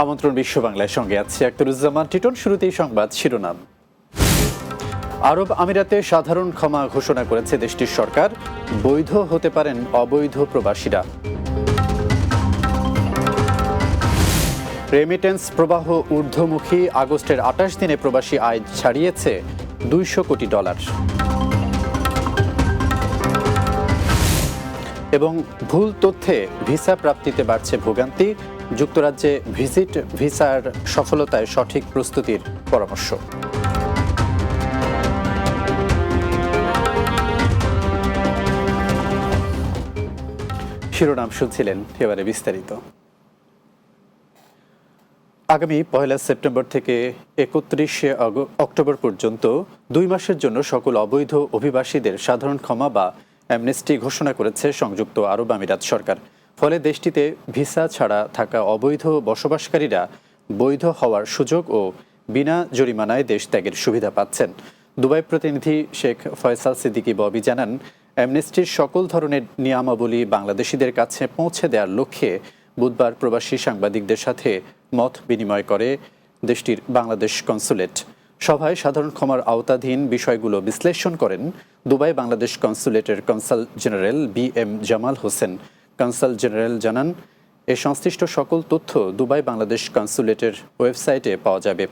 আমন্ত্রণ বিশ্ব বাংলার সঙ্গে আছি আখতারুজ্জামান টিটন। শুরুতেই সংবাদ শিরোনাম। আরব আমিরাতে সাধারণ ক্ষমা ঘোষণা করেছে দেশটির সরকার। বৈধ হতে পারেন অবৈধ প্রবাসীরা। রেমিটেন্স প্রবাহ ঊর্ধ্বমুখী। আগস্টের ২৮ দিনে প্রবাসী আয় ছাড়িয়েছে $200 কোটি। এবং ভুল তথ্যে ভিসা প্রাপ্তিতে বাড়ছে ভোগান্তি। যুক্তরাজ্যে ভিজিট ভিসার সফলতায় সঠিক প্রস্তুতির পরামর্শ। শিরোনাম শুনছিলেন, এবারে বিস্তারিত। আগামী ১ সেপ্টেম্বর থেকে ৩১ অক্টোবর পর্যন্ত ২ মাসের জন্য সকল অবৈধ অভিবাসীদের সাধারণ ক্ষমা বা অ্যামনেস্টি ঘোষণা করেছে সংযুক্ত আরব আমিরাত সরকার। ফলে দেশটিতে ভিসা ছাড়া থাকা অবৈধ বসবাসকারীরা বৈধ হওয়ার সুযোগ ও বিনা জরিমানায় দেশ ত্যাগের সুবিধা পাচ্ছেন। দুবাই প্রতিনিধি শেখ ফয়সাল সিদ্দিকী ববি জানান, অ্যামনেস্টির সকল ধরনের নিয়মাবলী বাংলাদেশিদের কাছে পৌঁছে দেওয়ার লক্ষ্যে বুধবার প্রবাসী সাংবাদিকদের সাথে মত বিনিময় করে দেশটির বাংলাদেশ কনসুলেট। সভায় সাধারণ ক্ষমার আওতাধীন বিষয়গুলো বিশ্লেষণ করেন দুবাই বাংলাদেশ কনসুলেটের consul general BM Jamal Hossain. Consul general জানান, এ সংশ্লিষ্ট সকল তথ্য দুবাই বাংলাদেশ কনসুলেটের ওয়েবসাইটে পাওয়া যাবে।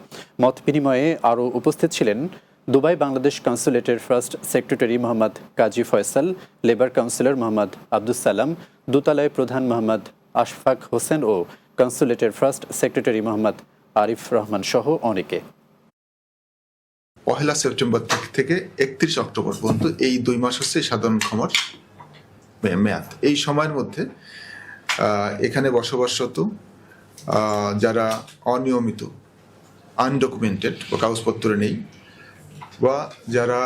মত বিনিময়ে আরও উপস্থিত ছিলেন দুবাই বাংলাদেশ কনসুলেটের first secretary Mohammad Kazi Faisal, labour councillor Mohammad Abdus Salam, দূতালয় প্রধান মোহাম্মদ আশফাক হোসেন ও কনসুলেটের ফার্স্ট সেক্রেটারি মোহাম্মদ আরিফ রহমান সহ অনেকে। ১ সেপ্টেম্বর থেকে ৩১ অক্টোবর পর্যন্ত এই ২ মাস হচ্ছে সাধারণ ক্ষমার মেয়াদ। এই সময়ের মধ্যে এখানে বসবাসরত যারা অনিয়মিত, আনডকুমেন্টেড বা কাগজপত্র নেই, বা যারা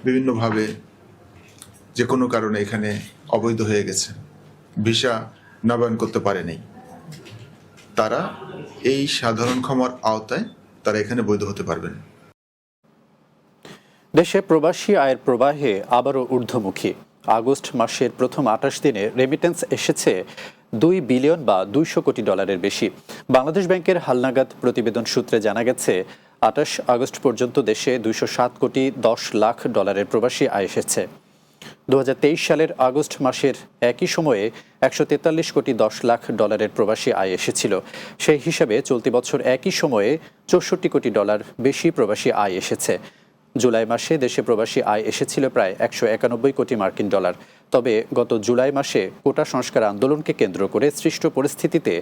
বিভিন্নভাবে যে কোনো কারণে এখানে অবৈধ হয়ে গেছে, ভিসা নবায়ন করতে পারেনি, তারা এই সাধারণ ক্ষমার আওতায় তারা এখানে বৈধ হতে পারবেন। দেশে প্রবাসী আয়ের প্রবাহে আবারও ঊর্ধ্বমুখী। আগস্ট মাসের প্রথম ২৮ দিনে রেমিটেন্স এসেছে $2 বিলিয়ন বা $200 কোটি বেশি। বাংলাদেশ ব্যাংকের হালনাগাদ প্রতিবেদন সূত্রে জানা গেছে, ২৮ আগস্ট পর্যন্ত দেশে $207 কোটি 10 লাখ প্রবাসী আয় এসেছে। ২০২৩ সালের আগস্ট মাসের একই সময়ে $143 কোটি 10 লাখ প্রবাসী আয় এসেছিল। সেই হিসাবে চলতি বছর একই সময়ে $64 কোটি বেশি প্রবাসী আয় এসেছে। জুলাই মাসে দেশে প্রবাসী আয় এসেছিল প্রায় $191 কোটি। তবে গত জুলাই মাসে কোটা সংস্কার আন্দোলনকে কেন্দ্র করে সৃষ্ট পরিস্থিতিতে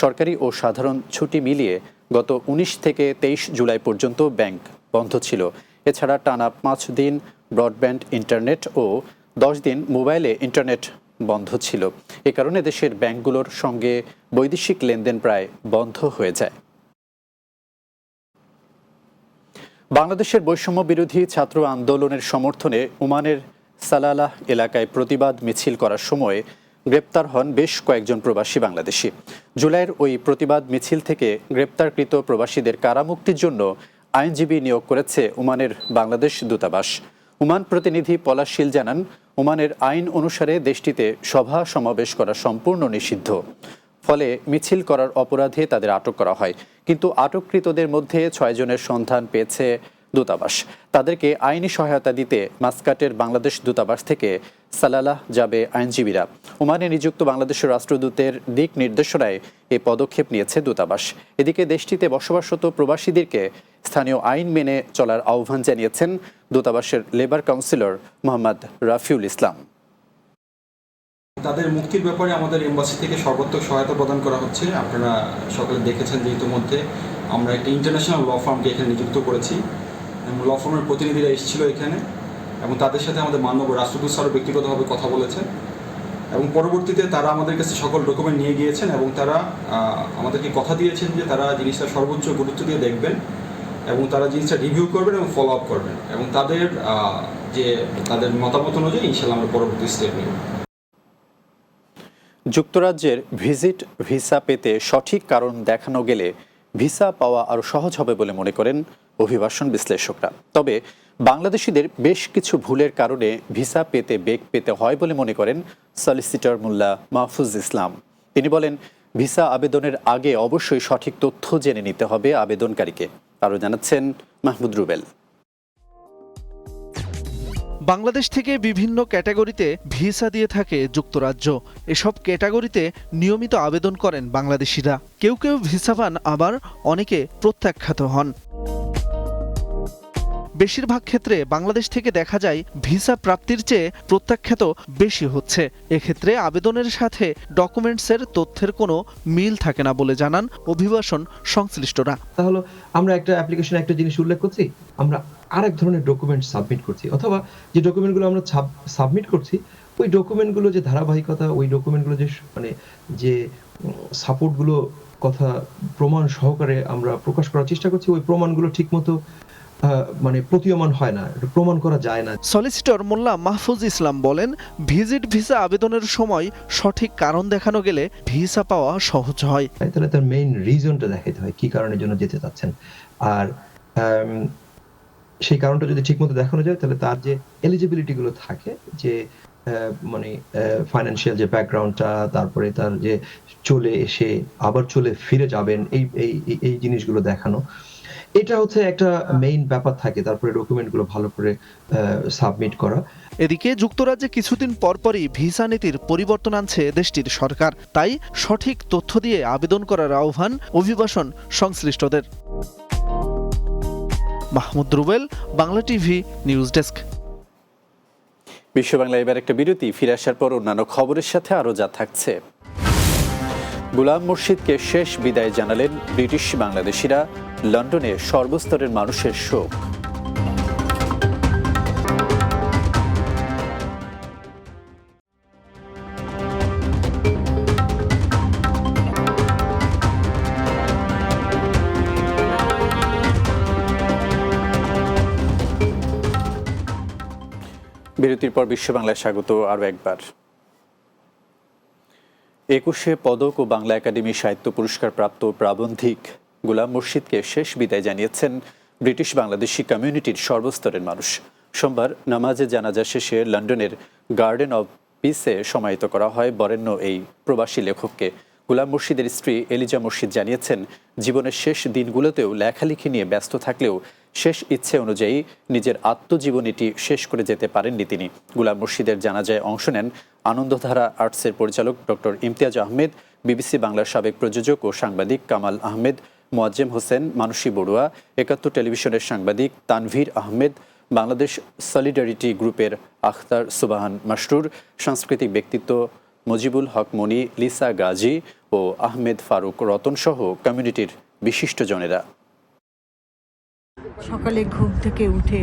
সরকারি ও সাধারণ ছুটি মিলিয়ে গত ১৯ থেকে ২৩ জুলাই পর্যন্ত ব্যাংক বন্ধ ছিল। এছাড়া টানা ৫ দিন ব্রডব্যান্ড ইন্টারনেট ও ১০ দিন মোবাইলে ইন্টারনেট বন্ধ ছিল। এ কারণে দেশের ব্যাংকগুলোর সঙ্গে বৈদেশিক লেনদেন প্রায় বন্ধ হয়ে যায়। বাংলাদেশের বৈষম্য বিরোধী ছাত্র আন্দোলনের সমর্থনে ওমানের সালালাহ এলাকায় প্রতিবাদ মিছিল করার সময় গ্রেপ্তার হন বেশ কয়েকজন প্রবাসী বাংলাদেশি। জুলাইয়ের ওই প্রতিবাদ মিছিল থেকে গ্রেপ্তারকৃত প্রবাসীদের কারামুক্তির জন্য আইনজীবী নিয়োগ করেছে ওমানের বাংলাদেশ দূতাবাস। ওমান প্রতিনিধি পলাশ শীল জানান, ওমানের আইন অনুসারে দেশটিতে সভা সমাবেশ করা সম্পূর্ণ নিষিদ্ধ। ফলে মিছিল করার অপরাধে তাদের আটক করা হয়। কিন্তু আটককৃতদের মধ্যে ৬ জনের সন্ধান পেয়েছে দূতাবাস। তাদেরকে আইনি সহায়তা দিতে মাস্কাটের বাংলাদেশ দূতাবাস থেকে সালালাহ যাবে আইনজীবীরা। ওমানে নিযুক্ত বাংলাদেশের রাষ্ট্রদূতের দিক নির্দেশনায় এ পদক্ষেপ নিয়েছে দূতাবাস। এদিকে দেশটিতে বসবাসরত প্রবাসীদেরকে স্থানীয় আইন মেনে চলার আহ্বান জানিয়েছেন দূতাবাসের লেবার কাউন্সিলর মোহাম্মদ রাফিউল ইসলাম। তাদের মুক্তির ব্যাপারে আমাদের এম্বাসি থেকে সর্বাত্মক সহায়তা প্রদান করা হচ্ছে। আপনারা সকলে দেখেছেন যে ইতিমধ্যে আমরা একটা ইন্টারন্যাশনাল ল ফার্মকে এখানে নিযুক্ত করেছি এবং ল ফার্মের প্রতিনিধিরা এসেছিল এখানে এবং তাদের সাথে আমাদের মাননীয় রাষ্ট্রদূত স্যারও ব্যক্তিগতভাবে কথা বলেছেন এবং পরবর্তীতে তারা আমাদের কাছে সকল ডকুমেন্ট নিয়ে গিয়েছেন এবং তারা আমাদেরকে কথা দিয়েছেন যে তারা জিনিসটা সর্বোচ্চ গুরুত্ব দিয়ে দেখবেন এবং তারা জিনিসটা রিভিউ করবেন এবং ফলো আপ করবেন এবং তাদের মতামত অনুযায়ী ইনশাআল্লাহ আমরা পরবর্তী স্টেপ নেব। যুক্তরাজ্যের ভিজিট ভিসা পেতে সঠিক কারণ দেখানো গেলে ভিসা পাওয়া আরও সহজ হবে বলে মনে করেন অভিবাসন বিশ্লেষকরা। তবে বাংলাদেশিদের বেশ কিছু ভুলের কারণে ভিসা পেতে বেগ পেতে হয় বলে মনে করেন সলিসিটর মোল্লা মাহফুজ ইসলাম। তিনি বলেন, ভিসা আবেদনের আগে অবশ্যই সঠিক তথ্য জেনে নিতে হবে আবেদনকারীকে, আরও জানাচ্ছেন মাহমুদ রুবেল। বাংলাদেশ থেকে বিভিন্ন ক্যাটাগরিতে ভিসা দিয়ে থাকে যুক্তরাজ্য। এসব ক্যাটাগরিতে নিয়মিত আবেদন করেন বাংলাদেশিরা। কেউ কেউ ভিসা পান, আবার অনেকে প্রত্যাখ্যাত হন। বেশিরভাগ ক্ষেত্রে বাংলাদেশ থেকে দেখা যায় ভিসা প্রাপ্তির চেয়ে প্রত্যাখ্যাত বেশি হচ্ছে। এক্ষেত্রে আবেদনের সাথে ডকুমেন্টসের তথ্যের কোনো মিল থাকে না বলে জানান অভিবাসন সংশ্লিষ্টরা। তাহলে আমরা একটা অ্যাপ্লিকেশনে একটা জিনিস উল্লেখ করছি, আমরা আরেক ধরনের ডকুমেন্ট সাবমিট করছি, অথবা যে ডকুমেন্টগুলো আমরা সাবমিট করছি ওই ডকুমেন্টগুলো যে ধারাবাহিকতা, ওই ডকুমেন্টগুলো যে যে সাপোর্টগুলো কথা প্রমাণ সহকারে আমরা প্রকাশ করার চেষ্টা করছি, ওই প্রমাণগুলো ঠিকমতো প্রতীয়মান হয় না, প্রমাণ করা যায় না। সলিসিটর মোল্লা মাহফুজ ইসলাম বলেন, ভিজিট ভিসা আবেদনের সময় সঠিক কারণ দেখানো গেলে ভিসা পাওয়া সহজ হয়। তাহলে তার মেইন রিজনটা দেখাতে হয়, কি কারণের জন্য যেতে চাচ্ছেন। আর সেই কারণটা যদি ঠিকমতো দেখানো যায়, তাহলে তার যে এলিজিবিলিটি গুলো থাকে, যে ফাইন্যান্সিয়াল যে ব্যাকগ্রাউন্ডটা, তারপরে তার যে চলে এসে আবার চলে ফিরে যাবেন, এই জিনিসগুলো দেখানো, এটা হচ্ছে একটা মেইন ব্যাপার থাকে। তারপরে ডকুমেন্টগুলো ভালো করে সাবমিট করা। এদিকে যুক্তরাজ্যে কিছুদিন পরপরই ভিসা নীতির পরিবর্তন আনছে দেশটির সরকার। তাই সঠিক তথ্য দিয়ে আবেদন করার আহ্বান অভিবাসন সংশ্লিষ্টদের। Mahmud Rubel, Bangla TV, news desk. বিশ্ব বাংলা এবার একটা বিরতি, ফিরে আসার পর অন্যান্য খবরের সাথে আরও যা থাকছে। গোলাম মুর্শিদকে শেষ বিদায় জানালেন ব্রিটিশ বাংলাদেশিরা, লন্ডনে সর্বস্তরের মানুষের শোক। বিরতির পর বিশ্ব বাংলায় স্বাগত আরও একবার। 21শে পদক ও বাংলা একাডেমি সাহিত্য পুরস্কার প্রাপ্ত প্রাবন্ধিক গোলাম মুর্শিদকে শেষ বিদায় জানিয়েছেন ব্রিটিশ বাংলাদেশি কমিউনিটির সর্বস্তরের মানুষ। সোমবার নামাজে জানাজা শেষে লন্ডনের গার্ডেন অব পিসে সমাহিত করা হয় বরেণ্য এই প্রবাসী লেখককে। গোলাম মুর্শিদের স্ত্রী এলিজা মুর্শিদ জানিয়েছেন, জীবনের শেষ দিনগুলোতেও লেখালেখি নিয়ে ব্যস্ত থাকলেও শেষ ইচ্ছে অনুযায়ী নিজের আত্মজীবনীটি শেষ করে যেতে পারেননি তিনি। গোলাম মুর্শিদের জানাজায় অংশ নেন আনন্দধারা আর্টসের পরিচালক ডক্টর ইমতিয়াজ আহমেদ, বিবিসি বাংলার সাবেক প্রযোজক ও সাংবাদিক কামাল আহমেদ, মোয়াজ্জেম হোসেন, মানসী বড়ুয়া, ৭১ টেলিভিশনের সাংবাদিক তানভীর আহমেদ, বাংলাদেশ সলিডারিটি গ্রুপের আখতার সুবাহান মাসরুর, সাংস্কৃতিক ব্যক্তিত্ব মজিবুল হক মনি, লিসা গাজী ও আহমেদ ফারুক রতন সহ কমিউনিটির বিশিষ্টজনেরা। সকালে ঘুম থেকে উঠে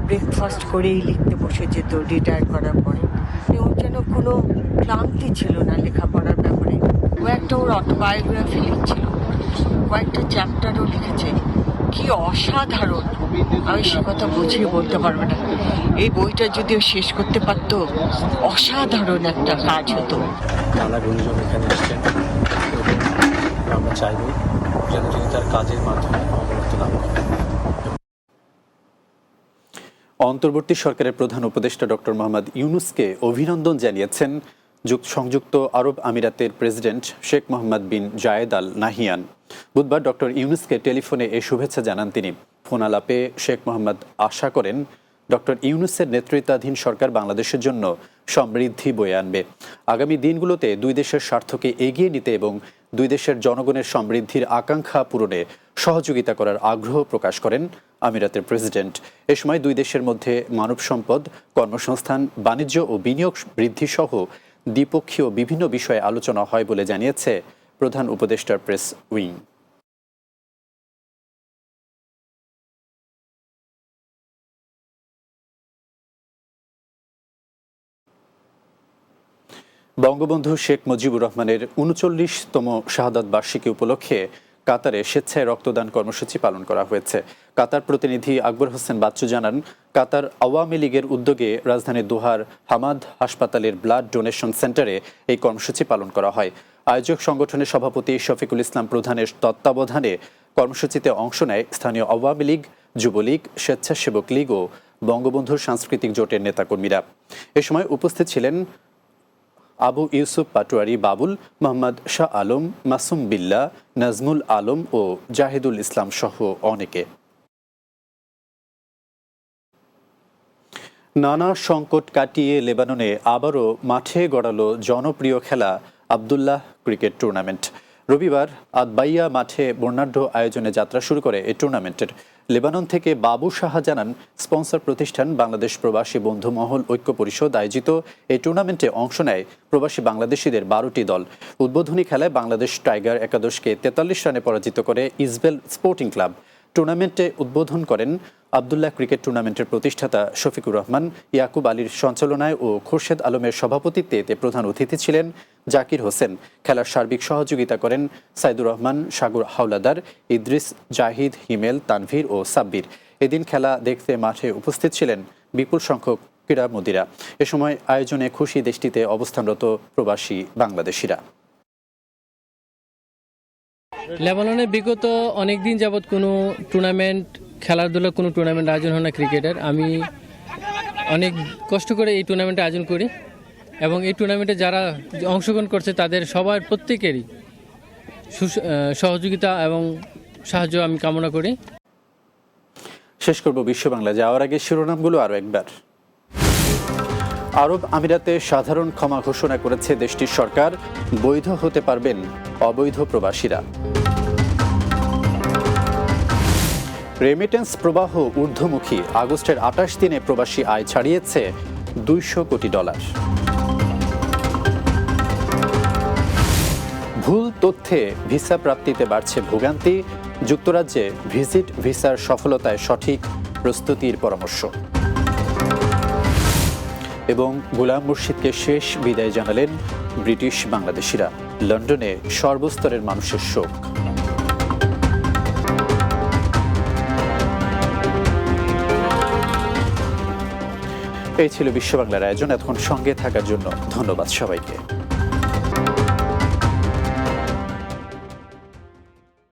ব্রেকফাস্ট করেই লিখতে বসে যেত রিটায়ার করার পরে। ওর যেন কোনো ক্লান্তি ছিল না লেখাপড়ার ব্যাপারে। ও একটা ওর অটোবায়োগ্রাফি লিখছিল, কয়েকটা চ্যাপ্টারও লিখেছে। কি অসাধারণ, আমি সে কথা বুঝিয়ে বলতে পারবো না। এই বইটা যদিও শেষ করতে পারতো, অসাধারণ একটা কাজ হতো। নানা গুণীজন এখানে আসছেন এবং আমরা চাইব যেন তিনি তার কাজের মাধ্যমে অবরত লাভ করেন। অন্তর্বর্তী সরকারের প্রধান উপদেষ্টা ডক্টর মোহাম্মদ ইউনূসকে অভিনন্দন জানিয়েছেন সংযুক্ত আরব আমিরাতের প্রেসিডেন্ট শেখ মোহাম্মদ বিন জায়েদ আল নাহিয়ান। বুধবার ডক্টর ইউনূসকে টেলিফোনে এই শুভেচ্ছা জানান তিনি। ফোন আলাপে শেখ মোহাম্মদ আশা করেন ডক্টর ইউনূসের নেতৃত্বাধীন সরকার বাংলাদেশের জন্য সমৃদ্ধি বয়ে আনবে। আগামী দিনগুলোতে দুই দেশের স্বার্থকে এগিয়ে নিতে এবং দুই দেশের জনগণের সমৃদ্ধির আকাঙ্ক্ষা পূরণে সহযোগিতা করার আগ্রহ প্রকাশ করেন আমিরাতের প্রেসিডেন্ট। এ সময় দুই দেশের মধ্যে মানব সম্পদ, কর্মসংস্থান, বাণিজ্য ও বিনিয়োগ বৃদ্ধি সহ দ্বিপক্ষীয় বিভিন্ন বিষয়ে আলোচনা হয় বলে জানিয়েছে প্রধান উপদেষ্টার প্রেস উইং। বঙ্গবন্ধু শেখ মুজিবুর রহমানের ৩৯তম শাহাদাত বার্ষিকী উপলক্ষে কাতারে স্বেচ্ছায় রক্তদান কর্মসূচি পালন করা হয়েছে। কাতার প্রতিনিধি আকবর হোসেন বাচ্চু জানান, কাতার আওয়ামী লীগের উদ্যোগে রাজধানী দোহার হামাদ হাসপাতালের ব্লাড ডোনেশন সেন্টারে এই কর্মসূচি পালন করা হয়। আয়োজক সংগঠনের সভাপতি শফিকুল ইসলাম প্রধানের তত্ত্বাবধানে কর্মসূচিতে অংশ নেয় স্থানীয় আওয়ামী লীগ, যুবলীগ, স্বেচ্ছাসেবক লীগ ও বঙ্গবন্ধুর সাংস্কৃতিক জোটের নেতাকর্মীরা। এ সময় উপস্থিত ছিলেন আবু ইউসুফ পাটোয়ারি বাবুল, মোহাম্মদ শাহ আলম, মাসুম বিল্লাহ, নাজমুল আলম ও জাহিদুল ইসলাম সহ অনেকে। নানা সংকট কাটিয়ে লেবাননে আবারও মাঠে গড়ালো জনপ্রিয় খেলা আবদুল্লাহ ক্রিকেট টুর্নামেন্ট। রবিবার আদবাইয়া মাঠে বর্ণাঢ্য আয়োজনে যাত্রা শুরু করে এই টুর্নামেন্টের। লেবানন থেকে বাবু সাহা জানান, স্পন্সর প্রতিষ্ঠান বাংলাদেশ প্রবাসী বন্ধু মহল ঐক্য পরিষদ আয়োজিত এই টুর্নামেন্টে অংশ নেয় প্রবাসী বাংলাদেশিদের 12টি দল। উদ্বোধনী খেলায় বাংলাদেশ টাইগার একাদশকে 43 রানে পরাজিত করে ইসবেল স্পোর্টিং ক্লাব। টুর্নামেন্টে উদ্বোধন করেন আবদুল্লাহ ক্রিকেট টুর্নামেন্টের প্রতিষ্ঠাতা শফিকুর রহমান। ইয়াকুব আলীর সঞ্চালনায় ও খোরশেদ আলমের সভাপতিত্বে এতে প্রধান অতিথি ছিলেন জাকির হোসেন। খেলার সার্বিক সহযোগিতা করেন সাইদুর রহমান, সাগর হাওলাদার, ইদ্রিস, জাহিদ, হিমেল, তানভীর ও সাব্বির। এদিন খেলা দেখতে মাঠে উপস্থিত ছিলেন বিপুল সংখ্যক ক্রীড়ামোদীরা। এ সময় আয়োজনে খুশি দেশটিতে অবস্থানরত প্রবাসী বাংলাদেশিরা। লেবাননে বিগত অনেক দিন যাবৎ কোনো টুর্নামেন্ট, খেলাধুলার কোনো টুর্নামেন্ট আয়োজন হয় না ক্রিকেটের। আমি অনেক কষ্ট করে এই টুর্নামেন্টে আয়োজন করি এবং এই টুর্নামেন্টে যারা অংশগ্রহণ করছে তাদের সবার প্রত্যেকেরই সহযোগিতা এবং সাহায্য আমি কামনা করি। শেষ করব বিশ্ব বাংলা যাওয়ার আগে শিরোনামগুলো আরও একবার। আরব আমিরাতে সাধারণ ক্ষমা ঘোষণা করেছে দেশটির সরকার, বৈধ হতে পারবেন অবৈধ প্রবাসীরা। রেমিটেন্স প্রবাহ ঊর্ধ্বমুখী, আগস্টের 28 দিনে প্রবাসী আয় ছাড়িয়েছে $200 কোটি। ভুল তথ্যে ভিসা প্রাপ্তিতে বাড়ছে ভোগান্তি, যুক্তরাজ্যে ভিজিট ভিসার সফলতায় সঠিক প্রস্তুতির পরামর্শ। এবং গোলাম মুর্শিদকে শেষ বিদায় জানালেন ব্রিটিশ বাংলাদেশিরা, লন্ডনে সর্বস্তরের মানুষের শোক। এই ছিল বিশ্ব বাংলার আয়োজন। এতক্ষণ সঙ্গে থাকার জন্য ধন্যবাদ সবাইকে।